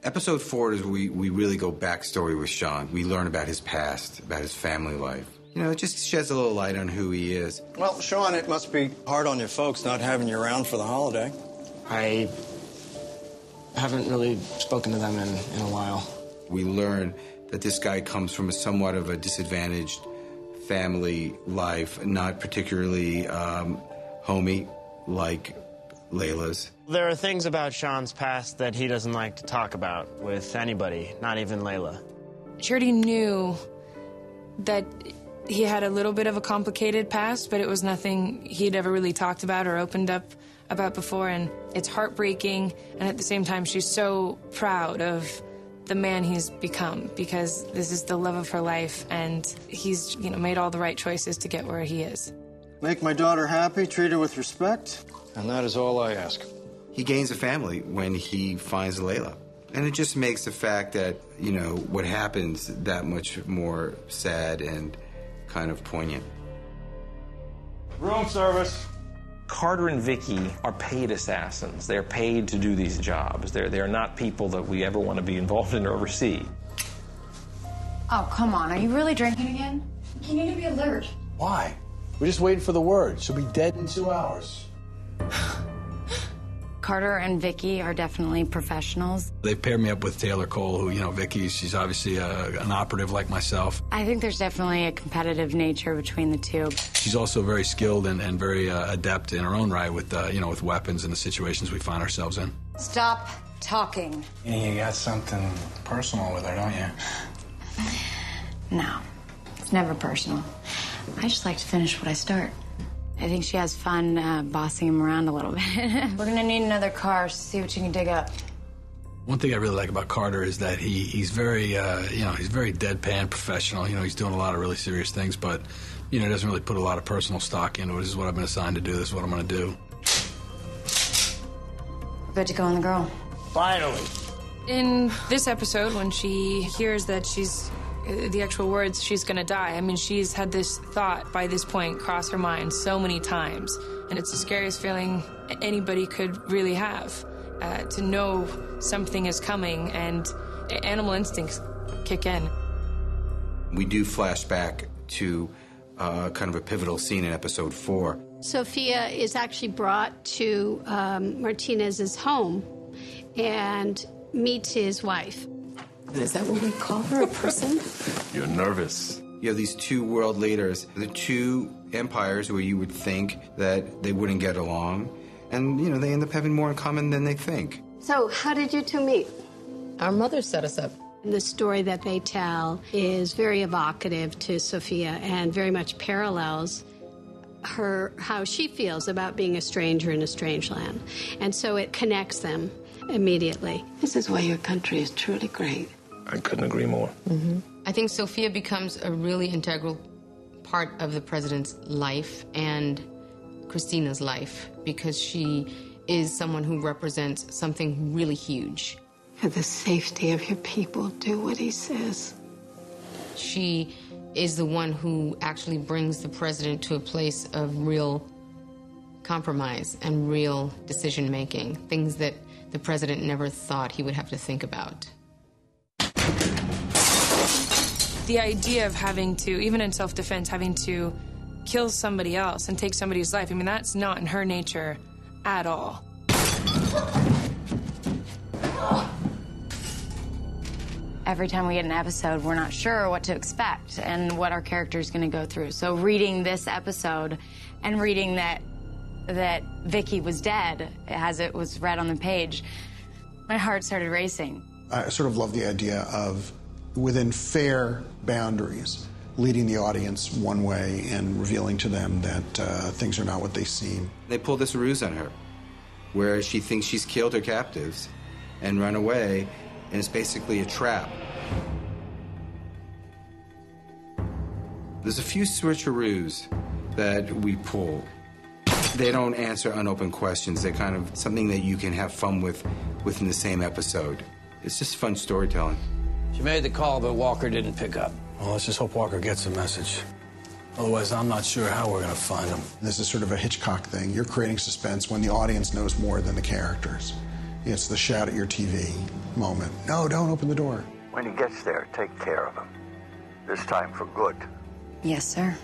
Episode 4 is we really go backstory with Sean. We learn about his past, about his family life. You know, it just sheds a little light on who he is. Well, Sean, it must be hard on your folks not having you around for the holiday. I haven't really spoken to them in a while. We learn that this guy comes from somewhat of a disadvantaged family life, not particularly homey like Layla's. There are things about Sean's past that he doesn't like to talk about with anybody, not even Layla. Shirley knew that he had a little bit of a complicated past, but it was nothing he'd ever really talked about or opened up about before, and it's heartbreaking, and at the same time she's so proud of the man he's become, because this is the love of her life, and he's, you know, made all the right choices to get where he is. Make my daughter happy, treat her with respect, and that is all I ask. He gains a family when he finds Layla. And it just makes the fact that, you know, what happens that much more sad and kind of poignant. Room service. Carter and Vicky are paid assassins. They're paid to do these jobs. They're not people that we ever want to be involved in or oversee. Oh, come on. Are you really drinking again? You need to be alert. Why? We're just waiting for the word. She'll be dead in 2 hours. Carter and Vicky are definitely professionals. They paired me up with Taylor Cole, who, you know, Vicky, she's obviously an operative like myself. I think there's definitely a competitive nature between the two. She's also very skilled and very adept in her own right with, you know, with weapons and the situations we find ourselves in. Stop talking. You got something personal with her, don't you? No, it's never personal. I just like to finish what I start. I think she has fun bossing him around a little bit. We're gonna need another car, so see what you can dig up. One thing I really like about Carter is that he's very, you know, he's very deadpan professional. You know, he's doing a lot of really serious things, but, you know, doesn't really put a lot of personal stock into it. This is what I've been assigned to do. This is what I'm gonna do. Good to go on the girl. Finally. In this episode, when she hears that she's, the actual words, she's gonna die, I mean, she's had this thought by this point cross her mind so many times, and it's the scariest feeling anybody could really have, to know something is coming and animal instincts kick in. We do flash back to kind of a pivotal scene in episode 4. Sophia is actually brought to Martinez's home and meets his wife. Is that what we call her, a person? You're nervous. You have these two world leaders, the two empires where you would think that they wouldn't get along, and, you know, they end up having more in common than they think. So, how did you two meet? Our mother set us up. The story that they tell is very evocative to Sophia and very much parallels how she feels about being a stranger in a strange land. And so it connects them immediately. This is why your country is truly great. I couldn't agree more. Mm-hmm. I think Sophia becomes a really integral part of the president's life and Christina's life, because she is someone who represents something really huge. For the safety of your people, do what he says. She is the one who actually brings the president to a place of real compromise and real decision-making, things that the president never thought he would have to think about. The idea of having to, even in self-defense, having to kill somebody else and take somebody's life, I mean, that's not in her nature at all. Every time we get an episode, we're not sure what to expect and what our character's gonna go through. So reading this episode and reading that Vicky was dead, as it was read on the page, my heart started racing. I sort of love the idea of, within fair boundaries, leading the audience one way and revealing to them that things are not what they seem. They pull this ruse on her, where she thinks she's killed her captives and run away, and it's basically a trap. There's a few switcheroos that we pull. They don't answer unopened questions. They're kind of something that you can have fun with within the same episode. It's just fun storytelling. She made the call, but Walker didn't pick up. Well, let's just hope Walker gets the message. Otherwise, I'm not sure how we're going to find him. This is sort of a Hitchcock thing. You're creating suspense when the audience knows more than the characters. It's the shout at your TV moment. No, don't open the door. When he gets there, take care of him. This time for good. Yes, sir.